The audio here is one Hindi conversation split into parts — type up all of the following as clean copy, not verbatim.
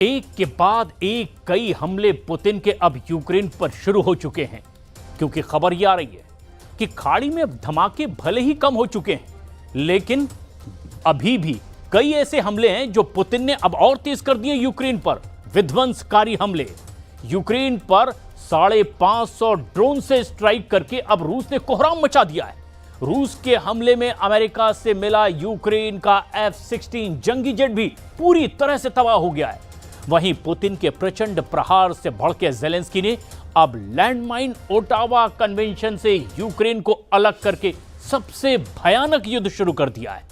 एक के बाद एक कई हमले पुतिन के अब यूक्रेन पर शुरू हो चुके हैं, क्योंकि खबर यह आ रही है कि खाड़ी में अब धमाके भले ही कम हो चुके हैं, लेकिन अभी भी कई ऐसे हमले हैं जो पुतिन ने अब और तेज कर दिए। यूक्रेन पर विध्वंसकारी हमले, यूक्रेन पर 550 ड्रोन से स्ट्राइक करके अब रूस ने कोहराम मचा दिया है। रूस के हमले में अमेरिका से मिला यूक्रेन का F-16 जंगी जेट भी पूरी तरह से तबाह हो गया है। वहीं पुतिन के प्रचंड प्रहार से भड़के ज़ेलेंस्की ने अब लैंडमाइन ओटावा कन्वेंशन से यूक्रेन को अलग करके सबसे भयानक युद्ध शुरू कर दिया है।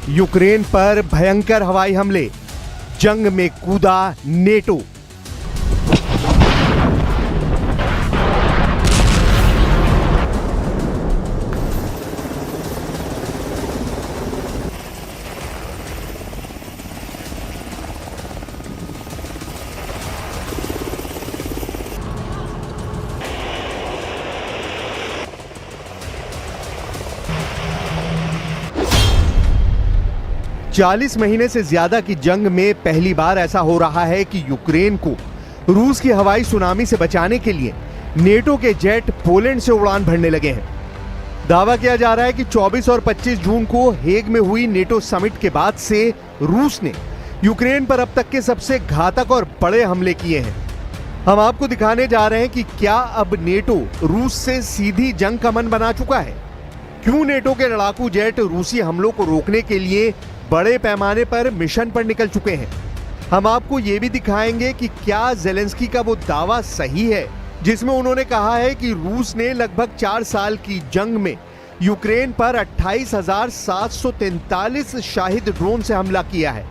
यूक्रेन पर भयंकर हवाई हमले, जंग में कूदा नेटो। चालीस महीने से ज्यादा की जंग में पहली बार ऐसा हो रहा है कि यूक्रेन को रूस की हवाई सुनामी से बचाने के लिए नेटो के जेट पोलैंड से उड़ान भरने लगे हैं। दावा किया जा रहा है कि 24 और 25 जून को हेग में हुई नेटो समिट के बाद से रूस ने यूक्रेन पर अब तक के सबसे घातक और बड़े हमले किए हैं। हम आपको दिखाने जा रहे हैं कि क्या अब नेटो रूस से सीधी जंग का मन बना चुका है, क्यों नेटो के लड़ाकू जेट रूसी हमलों को रोकने के लिए बड़े पैमाने पर मिशन पर निकल चुके हैं। हम आपको यह भी दिखाएंगे कि क्या ज़ेलेंस्की का वो दावा सही है जिसमें उन्होंने कहा है कि रूस ने लगभग 4 साल की जंग में यूक्रेन पर 28,743 शाहिद ड्रोन से हमला किया है।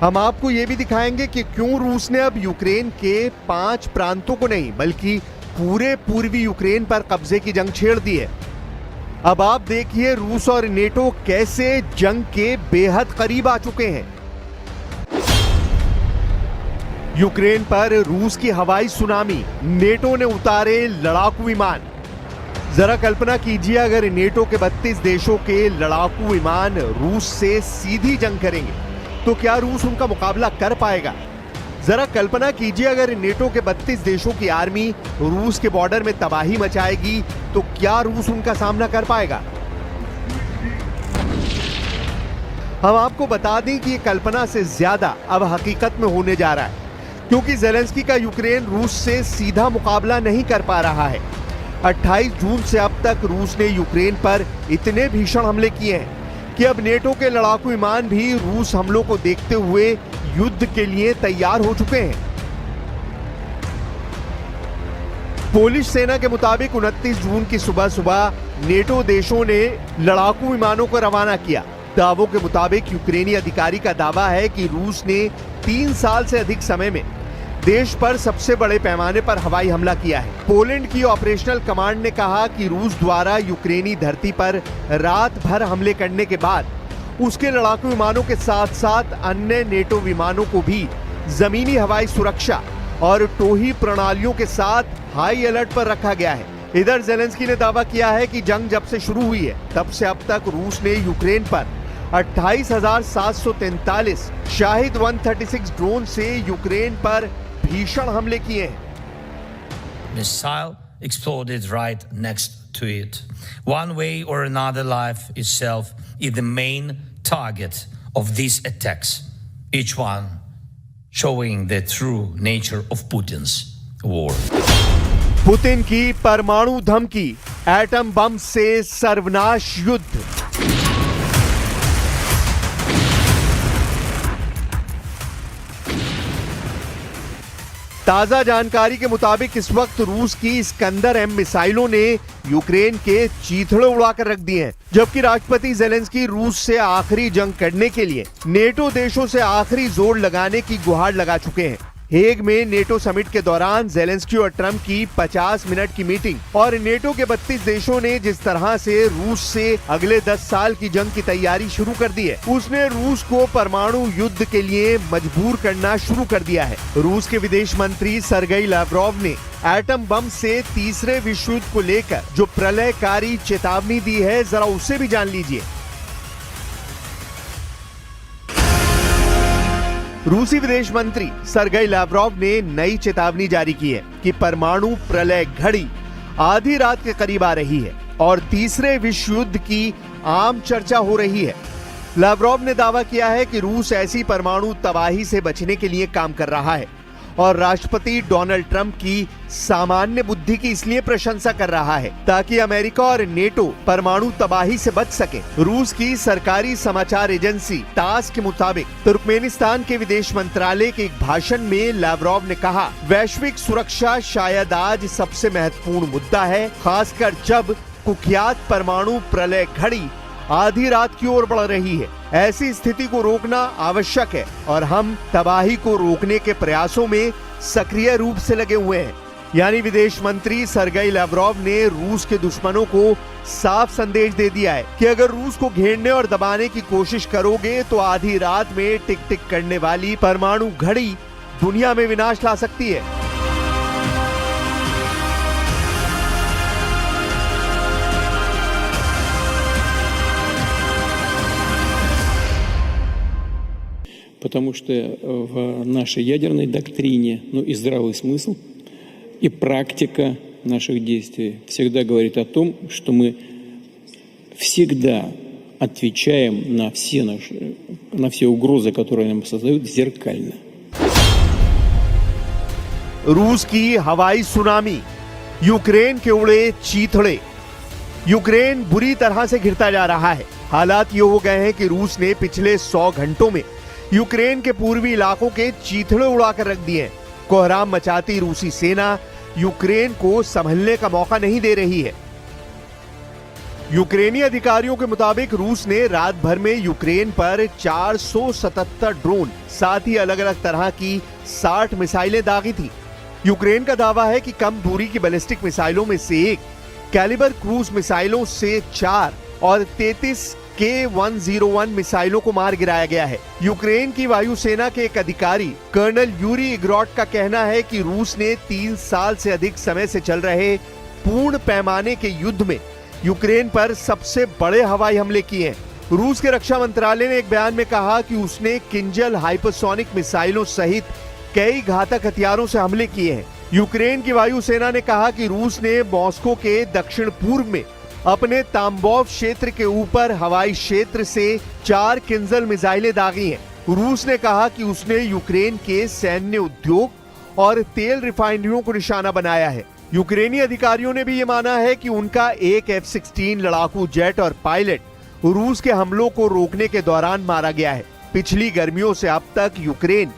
हम आपको यह भी दिखाएंगे कि क्यों रूस ने अब यूक्रेन के 5 प्रांतों को नहीं बल्कि पूरे पूर्वी यूक्रेन पर कब्जे की जंग छेड़ दी है। अब आप देखिए रूस और नेटो कैसे जंग के बेहद करीब आ चुके हैं। यूक्रेन पर रूस की हवाई सुनामी, नेटो ने उतारे लड़ाकू विमान। जरा कल्पना कीजिए अगर नेटो के 32 देशों के लड़ाकू विमान रूस से सीधी जंग करेंगे तो क्या रूस उनका मुकाबला कर पाएगा? जरा कल्पना कीजिए अगर नेटो के 32 देशों की आर्मी रूस के बॉर्डर में तबाही मचाएगी तो क्या रूस उनका सामना कर पाएगा? हम आपको बता दें कि ये कल्पना से ज्यादा अब हकीकत में होने जा रहा है, क्योंकि ज़ेलेंस्की का यूक्रेन रूस से सीधा मुकाबला नहीं कर पा रहा है। 28 जून से अब तक रूस ने यूक्रेन पर इतने भीषण हमले किए हैं कि अब नेटो के लड़ाकू विमान भी रूस हमलों को देखते हुए युद्ध के लिए तैयार हो चुके हैं। पोलिश सेना के मुताबिक 29 जून की सुबह नेटो देशों ने लड़ाकू विमानों को रवाना किया। दावों के मुताबिक यूक्रेनी अधिकारी का दावा है कि रूस ने 3 साल से अधिक समय में देश पर सबसे बड़े पैमाने पर हवाई हमला किया है। पोलैंड की ऑपरेशनल कमांड ने कहा कि रूस द्वारा यूक्रेनी धरती पर रात भर हमले करने के बाद उसके लड़ाकू विमानों के साथ साथ अन्य नेटो विमानों को भी जमीनी हवाई सुरक्षा और टोही प्रणालियों के साथ हाई अलर्ट पर रखा गया है। इधर ज़ेलेंस्की ने दावा किया है कि जंग जब से शुरू हुई है तब से अब तक रूस ने यूक्रेन पर 28,743 शाहिद 136 ड्रोन से यूक्रेन पर भीषण हमले किए हैं। Missile exploded right next to it. One way or another, life itself is the main target of these attacks, each one showing the true nature of Putin's war. Putin की परमाणु धमकी, एटम बम से सर्वनाश युद्ध। ताजा जानकारी के मुताबिक इस वक्त रूस की इस्कंदर-M मिसाइलों ने यूक्रेन के चीथड़े उड़ाकर रख दिए हैं, जबकि राष्ट्रपति जेलेंस्की रूस से आखिरी जंग करने के लिए नेटो देशों से आखिरी जोर लगाने की गुहार लगा चुके हैं। हेग में नेटो समिट के दौरान जेलेंस्की और ट्रंप की 50 मिनट की मीटिंग और नेटो के 32 देशों ने जिस तरह से रूस से अगले 10 साल की जंग की तैयारी शुरू कर दी है, उसने रूस को परमाणु युद्ध के लिए मजबूर करना शुरू कर दिया है। रूस के विदेश मंत्री सर्गेई लाव्रोव ने एटम बम से तीसरे विश्व युद्ध को लेकर जो प्रलयकारी चेतावनी दी है, जरा उसे भी जान लीजिए। रूसी विदेश मंत्री सर्गेई लाव्रोव ने नई चेतावनी जारी की है कि परमाणु प्रलय घड़ी आधी रात के करीब आ रही है और तीसरे विश्व युद्ध की आम चर्चा हो रही है। लाव्रोव ने दावा किया है कि रूस ऐसी परमाणु तबाही से बचने के लिए काम कर रहा है और राष्ट्रपति डोनाल्ड ट्रंप की सामान्य बुद्धि की इसलिए प्रशंसा कर रहा है ताकि अमेरिका और नेटो परमाणु तबाही से बच सके। रूस की सरकारी समाचार एजेंसी तास के मुताबिक तुर्कमेनिस्तान के विदेश मंत्रालय के एक भाषण में लाव्रोव ने कहा, वैश्विक सुरक्षा शायद आज सबसे महत्वपूर्ण मुद्दा है, खासकर जब कुख्यात परमाणु प्रलय घड़ी आधी रात की ओर बढ़ रही है। ऐसी स्थिति को रोकना आवश्यक है और हम तबाही को रोकने के प्रयासों में सक्रिय रूप से लगे हुए हैं। यानी विदेश मंत्री सर्गेई लाव्रोव ने रूस के दुश्मनों को साफ संदेश दे दिया है कि अगर रूस को घेरने और दबाने की कोशिश करोगे तो आधी रात में टिक टिक करने वाली परमाणु घड़ी दुनिया में विनाश ला सकती है। Потому что в нашей ядерной доктрине, и здравый смысл, и практика наших действий всегда говорит о том, что мы всегда отвечаем на все угрозы, которые нам создают, зеркально. रूस की हवाई सुनामी, यूक्रेन के उड़े चीथड़े। यूक्रेन बुरी तरह से घिरता जा रहा है। हालात ये हो गए हैं कि रूस ने पिछले 100 घंटों में यूक्रेन के पूर्वी इलाकों के चीथड़े उड़ाकर रख दिए हैं। कोहराम मचाती रूसी सेना यूक्रेन को संभलने का मौका नहीं दे रही है। यूक्रेनी अधिकारियों के मुताबिक रूस ने रात भर में यूक्रेन पर 477 ड्रोन, साथ ही अलग अलग तरह की 60 मिसाइलें दागी थी। यूक्रेन का दावा है कि कम दूरी की बैलिस्टिक मिसाइलों में से एक, कैलिबर क्रूज मिसाइलों से 4 और 33 K-101 मिसाइलों को मार गिराया गया है। यूक्रेन की वायुसेना के एक अधिकारी कर्नल यूरी इग्रोट का कहना है कि रूस ने 3 साल से अधिक समय से चल रहे पूर्ण पैमाने के युद्ध में यूक्रेन पर सबसे बड़े हवाई हमले किए हैं। रूस के रक्षा मंत्रालय ने एक बयान में कहा कि उसने किंजल हाइपरसोनिक मिसाइलों सहित कई घातक हथियारों से हमले किए हैं। यूक्रेन की वायुसेना ने कहा कि रूस ने मॉस्को के दक्षिण पूर्व में अपने ताम्बोव क्षेत्र के ऊपर हवाई क्षेत्र से 4 किंजल मिसाइलें दागी हैं। रूस ने कहा कि उसने यूक्रेन के सैन्य उद्योग और तेल रिफाइनरियों को निशाना बनाया है। यूक्रेनी अधिकारियों ने भी ये माना है कि उनका एक F-16 लड़ाकू जेट और पायलट रूस के हमलों को रोकने के दौरान मारा गया है। पिछली गर्मियों से अब तक यूक्रेन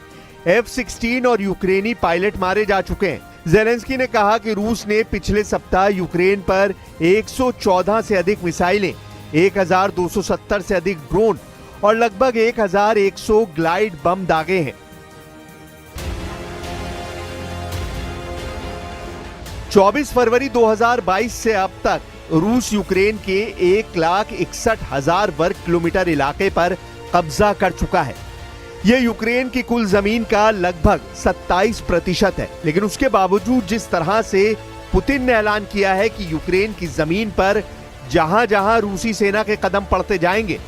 F-16 और यूक्रेनी पायलट मारे जा चुके हैं। जेलेंस्की ने कहा कि रूस ने पिछले सप्ताह यूक्रेन पर 114 से अधिक मिसाइलें, 1270 से अधिक ड्रोन और लगभग 1100 ग्लाइड बम दागे हैं। 24 फरवरी 2022 से अब तक रूस यूक्रेन के 1,61,000 वर्ग किलोमीटर इलाके पर कब्जा कर चुका है। यह यूक्रेन की कुल जमीन का लगभग 27% है। लेकिन उसके बावजूद जिस तरह से पुतिन ने ऐलान किया है कि यूक्रेन की जमीन पर जहां जहां रूसी सेना के कदम पड़ते जाएंगे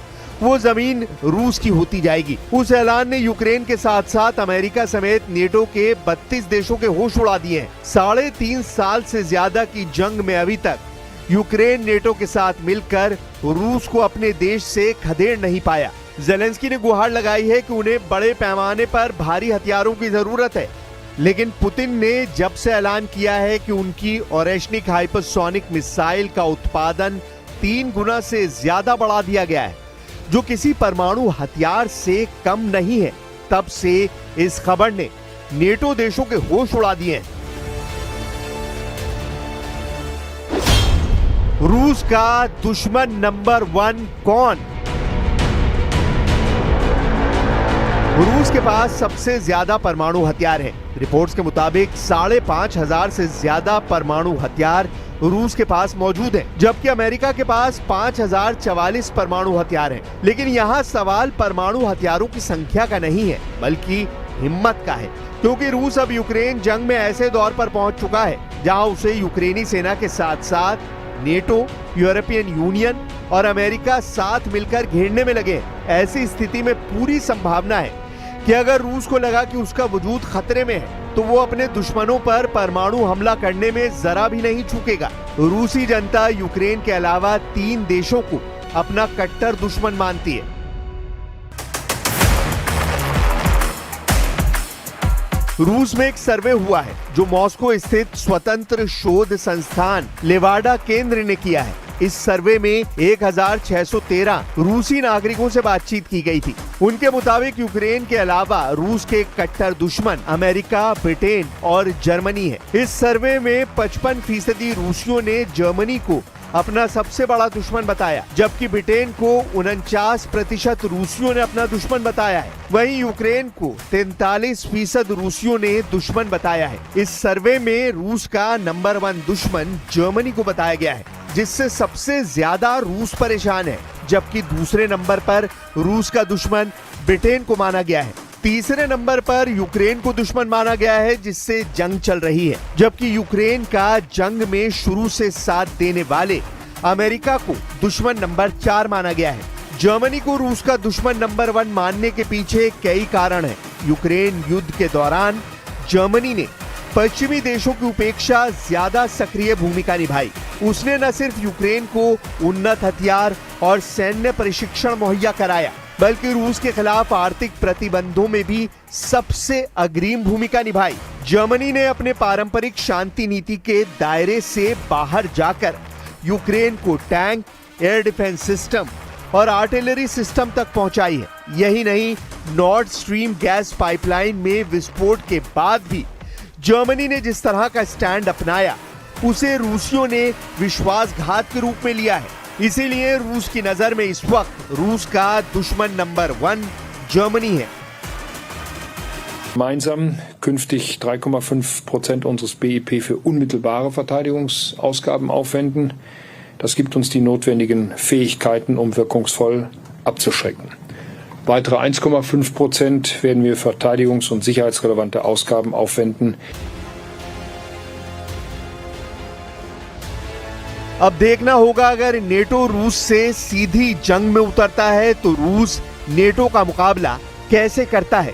वो जमीन रूस की होती जाएगी, उस ऐलान ने यूक्रेन के साथ साथ अमेरिका समेत नेटो के 32 देशों के होश उड़ा दिए हैं। 3.5 साल से ज्यादा की जंग में अभी तक यूक्रेन नेटो के साथ मिलकर रूस को अपने देश से खदेड़ नहीं पाया। जेलेंस्की ने गुहार लगाई है कि उन्हें बड़े पैमाने पर भारी हथियारों की जरूरत है, लेकिन पुतिन ने जब से ऐलान किया है कि उनकी ओरेशनिक हाइपरसोनिक मिसाइल का उत्पादन 3 गुना से ज्यादा बढ़ा दिया गया है, जो किसी परमाणु हथियार से कम नहीं है, तब से इस खबर ने नेटो देशों के होश उड़ा दिए हैं। रूस का दुश्मन नंबर 1 कौन? रूस के पास सबसे ज्यादा परमाणु हथियार हैं। रिपोर्ट्स के मुताबिक 5,500 से ज्यादा परमाणु हथियार रूस के पास मौजूद हैं, जबकि अमेरिका के पास 5,044 परमाणु हथियार हैं। लेकिन यहाँ सवाल परमाणु हथियारों की संख्या का नहीं है, बल्कि हिम्मत का है, क्योंकि रूस अब यूक्रेन जंग में ऐसे दौर पर पहुंच चुका है जहां उसे यूक्रेनी सेना के साथ साथ नेटो, यूरोपियन यूनियन और अमेरिका साथ मिलकर घेरने में लगे। ऐसी स्थिति में पूरी संभावना है कि अगर रूस को लगा कि उसका वजूद खतरे में है तो वो अपने दुश्मनों पर परमाणु हमला करने में जरा भी नहीं चूकेगा। रूसी जनता यूक्रेन के अलावा 3 देशों को अपना कट्टर दुश्मन मानती है। रूस में एक सर्वे हुआ है जो मॉस्को स्थित स्वतंत्र शोध संस्थान लेवाडा केंद्र ने किया है। इस सर्वे में 1,613 रूसी नागरिकोों से बातचीत की गई थी। उनके मुताबिक यूक्रेन के अलावा रूस के कट्टर दुश्मन अमेरिका, ब्रिटेन और जर्मनी है। इस सर्वे में 55% रूसियों ने जर्मनी को अपना सबसे बड़ा दुश्मन बताया, जबकि ब्रिटेन को 49% रूसियों ने अपना दुश्मन बताया है। वहीं यूक्रेन को 43% रूसियों ने दुश्मन बताया है। इस सर्वे में रूस का नंबर 1 दुश्मन जर्मनी को बताया गया है, जिससे सबसे ज्यादा रूस परेशान है, जबकि दूसरे नंबर पर रूस का दुश्मन ब्रिटेन को माना गया है। तीसरे नंबर पर यूक्रेन को दुश्मन माना गया है, जिससे जंग चल रही है, जबकि यूक्रेन का जंग में शुरू से साथ देने वाले अमेरिका को दुश्मन नंबर 4 माना गया है। जर्मनी को रूस का दुश्मन नंबर 1 मानने के पीछे कई कारण हैं। यूक्रेन युद्ध के दौरान जर्मनी ने पश्चिमी देशों की उपेक्षा ज्यादा सक्रिय भूमिका निभाई। उसने न सिर्फ यूक्रेन को उन्नत हथियार और सैन्य प्रशिक्षण मुहैया कराया, बल्कि रूस के खिलाफ आर्थिक प्रतिबंधों में भी सबसे अग्रिम भूमिका निभाई। जर्मनी ने अपने पारंपरिक शांति नीति के दायरे से बाहर जाकर यूक्रेन को टैंक, एयर डिफेंस सिस्टम और आर्टिलरी सिस्टम तक पहुंचाई है। यही नहीं, नॉर्ड स्ट्रीम गैस पाइपलाइन में विस्फोट के बाद भी जर्मनी ने जिस तरह का स्टैंड अपनाया, उसे रूसियों ने विश्वासघात के रूप में लिया है। इसीलिए रूस की नजर में इस वक्त रूस का दुश्मन नंबर 1 जर्मनी है। Gemeinsam künftig 3,5% unseres BIP für unmittelbare Verteidigungsausgaben aufwenden. Das gibt uns die notwendigen Fähigkeiten, um wirkungsvoll abzuschrecken. Weitere 1,5% werden wir verteidigungs- und sicherheitsrelevante Ausgaben aufwenden. अब देखना होगा, अगर नेटो रूस से सीधी जंग में उतरता है तो रूस नेटो का मुकाबला कैसे करता है।